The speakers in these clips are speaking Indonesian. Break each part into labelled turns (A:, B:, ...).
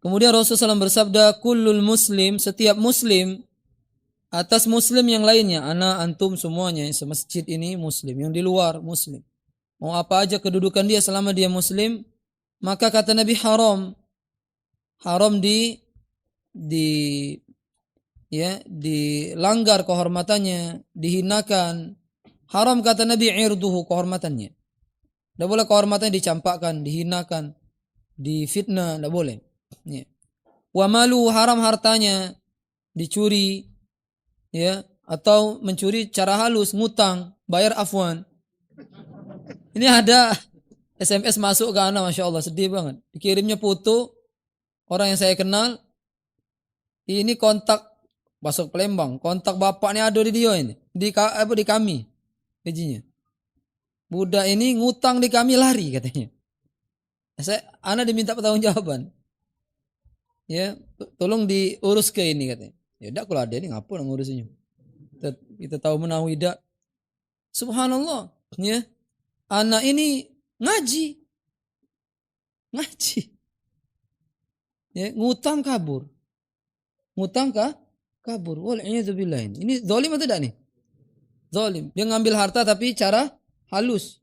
A: Kemudian Rasulullah SAW bersabda, kullul muslim, setiap muslim atas muslim yang lainnya, ana antum semuanya semasjid ini muslim, yang di luar muslim. Mau apa aja kedudukan dia selama dia muslim, maka kata Nabi haram di dilanggar kehormatannya, dihinakan. Haram kata Nabi irduhu, kehormatannya. Tidak boleh kehormatannya dicampakkan, dihinakan, difitnah, tidak boleh. Ya. Wa malu, haram hartanya dicuri, ya, atau mencuri cara halus, ngutang, bayar afwan. Ini ada SMS masuk ke anak, masya Allah, sedih banget. Dikirimnya foto orang yang saya kenal. Ini kontak masuk Palembang, kontak bapaknya ada di dia ini, di kami, gajinya. Budak ini ngutang di kami, lari katanya. Anak diminta pertanggungjawaban. Ya, tolong diurus ke ini katanya. Ya udah, kalau ada ini ngapa ngurusinnya? Kita tahu menahu tidak. Subhanallah, ya. Anak ini ngaji. Ya, ngutang kabur. Kabur. Wal'iyadzubillah ini. Ini zalim atau tidak nih? Zalim. Dia ngambil harta tapi cara halus.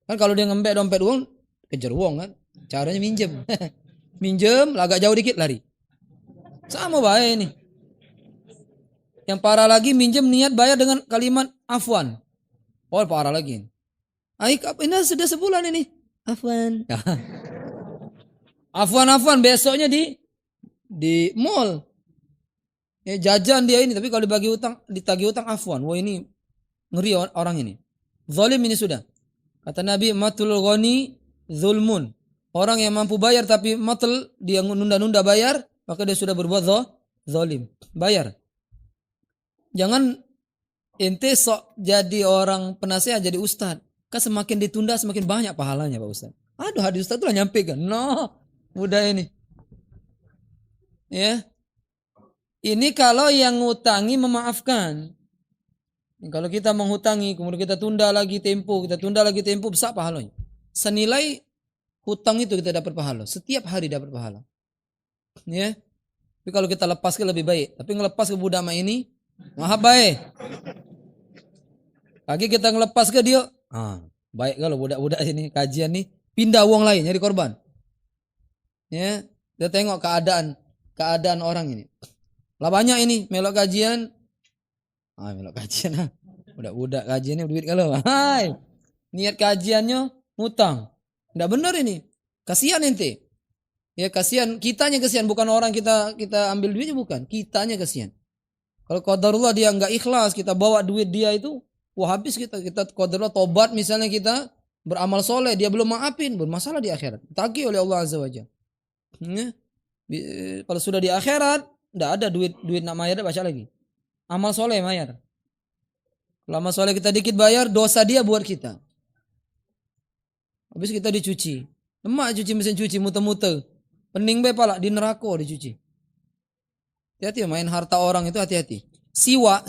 A: Kan kalau dia ngembek dompet uang, kejar uang kan. Caranya minjem. Minjem, agak jauh dikit lari. Sama baik ini. Yang parah lagi, minjem niat bayar dengan kalimat afwan. Oh, parah lagi. Ini sudah sebulan ini. Afwan. Afwan besoknya di mall. Ya, jajan dia ini, tapi kalau ditagih utang afwan. Wah, ini ngeri orang ini. Zalim ini sudah. Kata Nabi, matul ghani zulmun. Orang yang mampu bayar tapi matul, dia nunda-nunda bayar, maka dia sudah berbuat zalim. Bayar. Jangan ente sok jadi orang penasehat, jadi ustad. Kan semakin ditunda semakin banyak pahalanya Pak Ustaz. Aduh, hadis ustad itu lah nyampe kan. No, mudah ini. Ya. Ini kalau yang ngutangi memaafkan. Kalau kita menghutangi, kemudian kita tunda lagi tempo, besar pahalanya. Senilai hutang itu kita dapat pahala. Setiap hari dapat pahala. Ya. Tapi kalau kita lepas ke lebih baik. Tapi ngelepas ke budak ini, maaf baik. Lagi kita ngelepas ke dia, baik kalau budak-budak sini kajian nih, pindah uang lain, nyari korban. Ya, dia tengok keadaan orang ini. Lah banyak ini melok kajian. Budak-budak kajiannya duit kalau. Hai. Niat kajiannya ngutang. Enggak benar ini. Kasihan ente. Ya kasihan, kitanya kasihan, bukan orang kita ambil duitnya, bukan. Kitanya kasihan. Kalau qadarullah dia enggak ikhlas, kita bawa duit dia itu, wah habis kita qadarullah tobat misalnya, kita beramal soleh, dia belum maafin, bermasalah di akhirat. Tagih oleh Allah Azza wa Jalla. Ya. Kalau sudah di akhirat, enggak ada duit nak mayar, baca lagi. Amal soleh mayar. Kalau amal soleh kita dikit bayar, dosa dia buat kita. Habis kita dicuci. Emak cuci mesin cuci muter-muter. Pening be pala di neraka dicuci. Hati-hati main harta orang itu, hati-hati. Siwa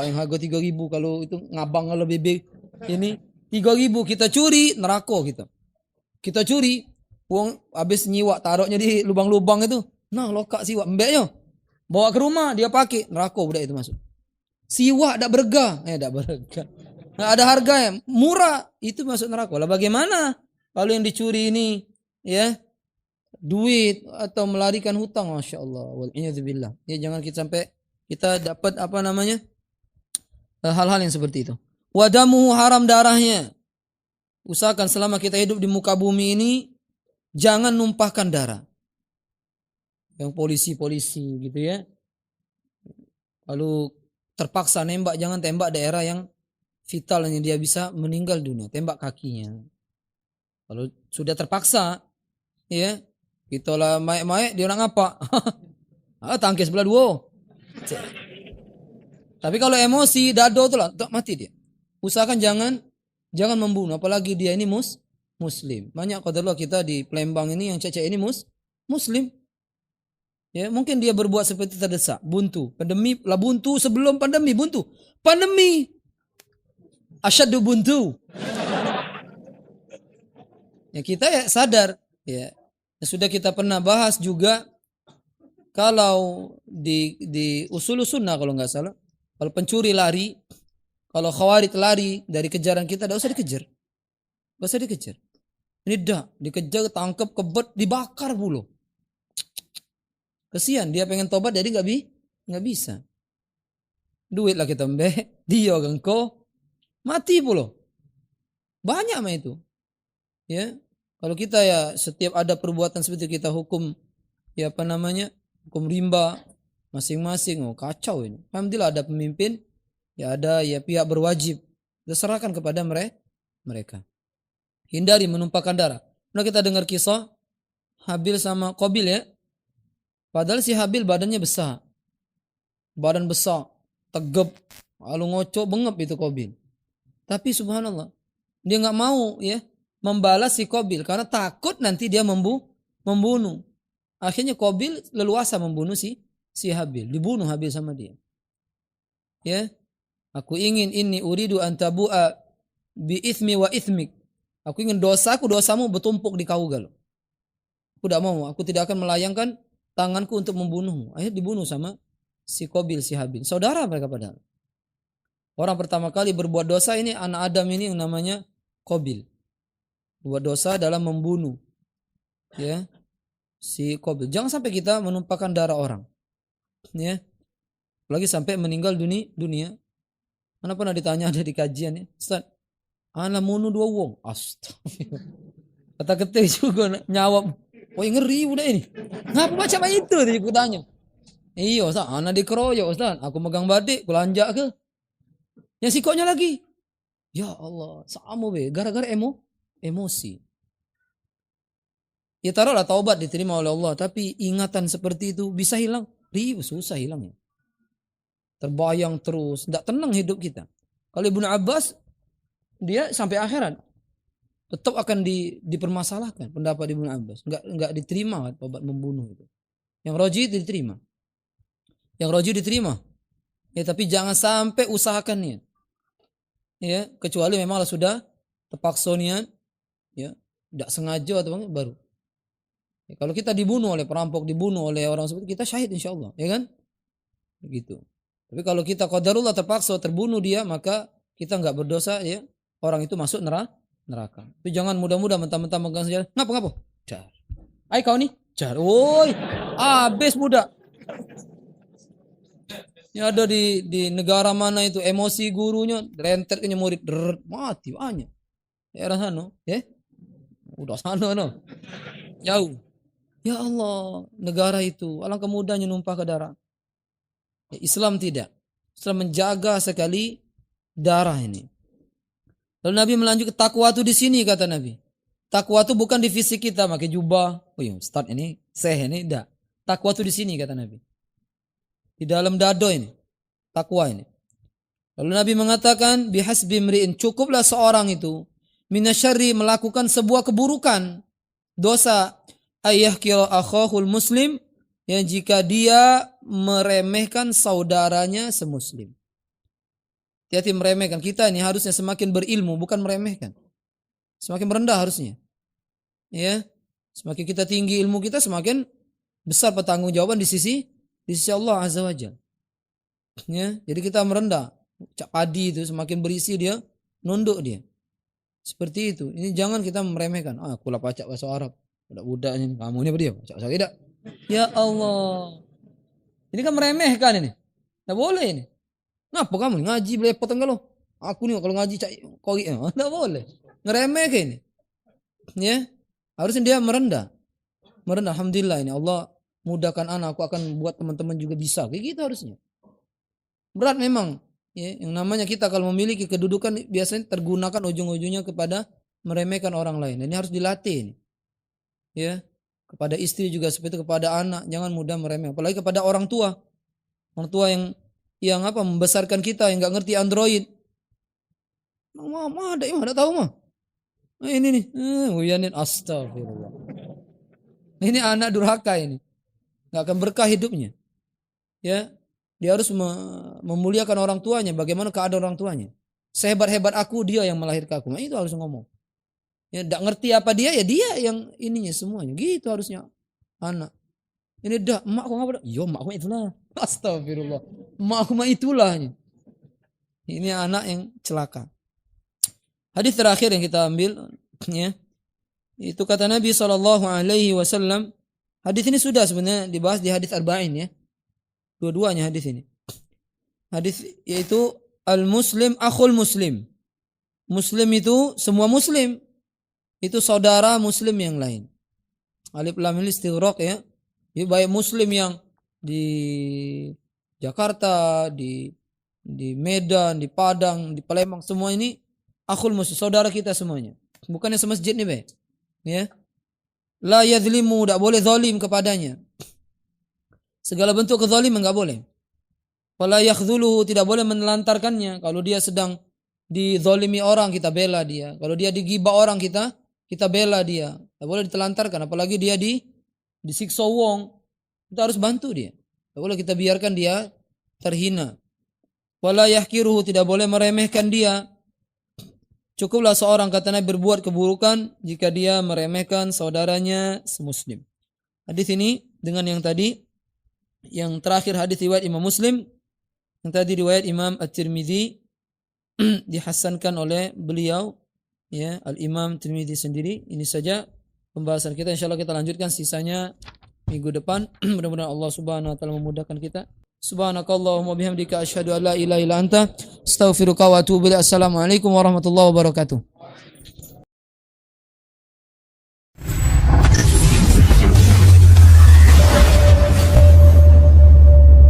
A: yang harga 3.000, kalau itu ngabang lebih ini 3.000 kita curi, neraka kita. Kita curi uang, habis nyiwa taruhnya di lubang-lubang itu. Nah, lokak siwa embeknya. Bawa ke rumah, dia pakai, neraka budak itu masuk. Siwa dak berga. Nah, ada harganya, murah, itu masuk neraka. Lah bagaimana kalau yang dicuri ini ya duit atau melarikan hutang, Masya Allah. Wal'iyadzubillah. Ya, jangan kita sampai kita dapat hal-hal yang seperti itu. Wadamuhu, haram darahnya. Usahakan selama kita hidup di muka bumi ini jangan numpahkan darah. Yang polisi gitu ya. Lalu terpaksa nembak, jangan tembak daerah yang vital yang dia bisa meninggal dunia, tembak kakinya. Kalau sudah terpaksa ya, kita lah maik-maik dia nak ngapa? Tangkis sebelah dua. Tapi kalau emosi dado tu lah, tak mati dia. Usahakan jangan membunuh, apalagi dia ini muslim. Banyak qadarullah kita di Palembang ini yang cecek ini muslim. Ya, mungkin dia berbuat seperti terdesak, buntu. Buntu sebelum pandemi, buntu. Pandemi asyaddu buntu. Ya kita ya sadar, ya Sudah kita pernah bahas juga kalau di usul sunnah kalau nggak salah, kalau pencuri lari, kalau khawarij lari dari kejaran kita, tidak usah dikejar, nggak usah dikejar. Ini dah dikejar, tangkap, kebet, dibakar pula. Kesian dia pengen tobat jadi nggak bisa. Duit lah kita mbeh, dia gengko, mati pula. Banyak mah itu. Ya, kalau kita ya setiap ada perbuatan seperti itu kita hukum, ya apa namanya, hukum rimba masing-masing. Oh kacau ini. Alhamdulillah ada pemimpin, ya ada ya pihak berwajib. Kita serahkan kepada mereka. Hindari menumpahkan darah. Nah kita dengar kisah Habil sama Qabil ya. Padahal si Habil badannya besar. Badan besar, tegap, lalu ngoco, bengep itu Qabil. Tapi subhanallah, dia nggak mau ya membalas si Qabil karena takut nanti dia membunuh. Akhirnya Qabil leluasa membunuh si Habil, dibunuh Habil sama dia. Ya, aku ingin ini uridu antabu'a bi ithmi wa ithmik. Aku ingin dosamu bertumpuk di kau gal. Aku tidak mau, aku tidak akan melayangkan tanganku untuk membunuhmu. Akhirnya dibunuh sama si Qabil, si Habil. Saudara mereka padahal. Orang pertama kali berbuat dosa ini anak Adam ini yang namanya Qabil. Buat dosa dalam membunuh. Ya. Si Qabil. Jangan sampai kita menumpahkan darah orang. Ya. Apalagi sampai meninggal dunia. Mana pernah ditanya ada di kajian ya. Ustaz, ana munu 2 wong. Astagfirullah. Kata ketik juga nyawab. Woi ngeri udah ini. Ngapa macam itu tadi aku tanya. Iya Ustaz, ana dikeroyok Ustaz. Aku megang badik, kulanjak ke. Yang sikoknya lagi. Ya Allah, sama be, gara-gara emosi. Ya taruhlah taubat diterima oleh Allah, tapi ingatan seperti itu bisa hilang. Susah hilangnya. Terbayang terus, tidak tenang hidup kita. Kalau Ibnu Abbas, dia sampai akhirat tetap akan dipermasalahkan pendapat Ibnu Abbas. Enggak diterima taubat membunuh itu. Yang Roji diterima. Ya tapi jangan sampai usahakannya. Ya, kecuali memang sudah terpaksa niat, ya, tidak sengaja atau baru. Ya, kalau kita dibunuh oleh perampok, dibunuh oleh orang seperti kita syahid insyaallah, ya kan? Begitu. Tapi kalau kita qadarullah terpaksa terbunuh dia, maka kita enggak berdosa ya. Orang itu masuk neraka. Tapi jangan mudah-mudah mentah-mentah megang senjata. Ngapa? Jar. Ai kau nih, jar. Woi, habis budak. Ya ada di negara mana itu emosi gurunya rentetnya murid mati banyak. Daerah sana, ya. Udah sana no. Jauh. Ya Allah, negara itu alangkah mudahnya numpah ke darah. Ya, Islam tidak. Islam menjaga sekali darah ini. Lalu Nabi melanjutkan takwa itu di sini kata Nabi. Takwa itu bukan di fisik kita pakai jubah. Oh iya, start ini, ini enggak. Takwa itu di sini kata Nabi. Di dalam dado ini. Takwa ini. Lalu Nabi mengatakan bihasbi mri'in, cukuplah seorang itu minasyarri melakukan sebuah keburukan, dosa, ayah kira akhahul muslim, yang jika dia meremehkan saudaranya semuslim. Hati-hati meremehkan. Kita ini harusnya semakin berilmu, bukan meremehkan. Semakin merendah harusnya. Ya, semakin kita tinggi ilmu kita, semakin besar pertanggungjawaban di sisi Allah Azza wa Jalla. Ya, jadi kita merendah. Cak padi itu semakin berisi dia, nunduk dia. Seperti itu. Ini jangan kita meremehkan. Aku lah pacak bahasa Arab. Budak-budak ini, kamu ini apa dia? Pacak bahasa tidak. Ya Allah. Ini kan meremehkan ini. Tidak boleh ini. Kenapa kamu ngaji belepotan kalau? Aku nih kalau ngaji cak kogi. Tidak boleh. Ngeremehkan ini. Ya. Harusnya dia merendah. Merendah. Alhamdulillah ini Allah mudahkan anak. Aku akan buat teman-teman juga bisa. Kayak gitu harusnya. Berat memang. Ya, yang namanya kita kalau memiliki kedudukan biasanya tergunakan ujung-ujungnya kepada meremehkan orang lain. Dan ini harus dilatih ini. Ya, kepada istri juga seperti itu, kepada anak jangan mudah meremeh, apalagi kepada orang tua yang apa membesarkan kita yang nggak ngerti Android. Mama ada yang ada tahu mah. Ini nih, uyanin astagfirullah. Ini anak durhaka ini, nggak akan berkah hidupnya. Ya, dia harus memuliakan orang tuanya. Bagaimana keadaan orang tuanya? Sehebat-hebat aku dia yang melahirkan aku. Nah, itu harus ngomong. Ya enggak ngerti apa dia, ya dia yang ininya semuanya. Gitu harusnya anak. Ini dah emak aku ngapa? Yo emak aku itulah. Astagfirullah. Emak aku mah itulah. Ini anak yang celaka. Hadis terakhir yang kita ambil ya. Itu kata Nabi SAW. Hadis ini sudah sebenarnya dibahas di hadis arba'in ya. Dua-duanya hadis ini. Hadis yaitu al-muslim akhul muslim. Muslim itu semua muslim. Itu saudara muslim yang lain. Alif lam mim istighraq ya. Jadi baik muslim yang di Jakarta, di Medan, di Padang, di Palembang, semua ini akhul muslim, saudara kita semuanya. Bukannya semasjid nih, Be. Ya. La yadhlimu, tidak boleh zalim kepadanya. Segala bentuk kezaliman enggak boleh. Wala yakhdhuluhu, tidak boleh menelantarkannya. Kalau dia sedang dizalimi orang, kita bela dia. Kalau dia digibah orang, kita bela dia. Tidak boleh ditelantarkan, apalagi dia disiksa wong. Kita harus bantu dia. Tidak boleh kita biarkan dia terhina. Wala yahkiruhu, tidak boleh meremehkan dia. Cukuplah seorang kata Nabi berbuat keburukan jika dia meremehkan saudaranya semuslim. Hadis ini dengan yang tadi, yang terakhir hadis riwayat Imam Muslim, yang tadi riwayat Imam At-Tirmidzi dihasankan oleh beliau ya, Al-Imam Tirmidzi sendiri. Ini saja pembahasan kita, insyaallah kita lanjutkan sisanya minggu depan. Mudah-mudahan Allah Subhanahu wa taala memudahkan kita. Subhanakallahumma bihamdika asyhadu an la ilaha illa anta astaghfiruka wa atubu ilaik. Assalamualaikum warahmatullahi wabarakatuh.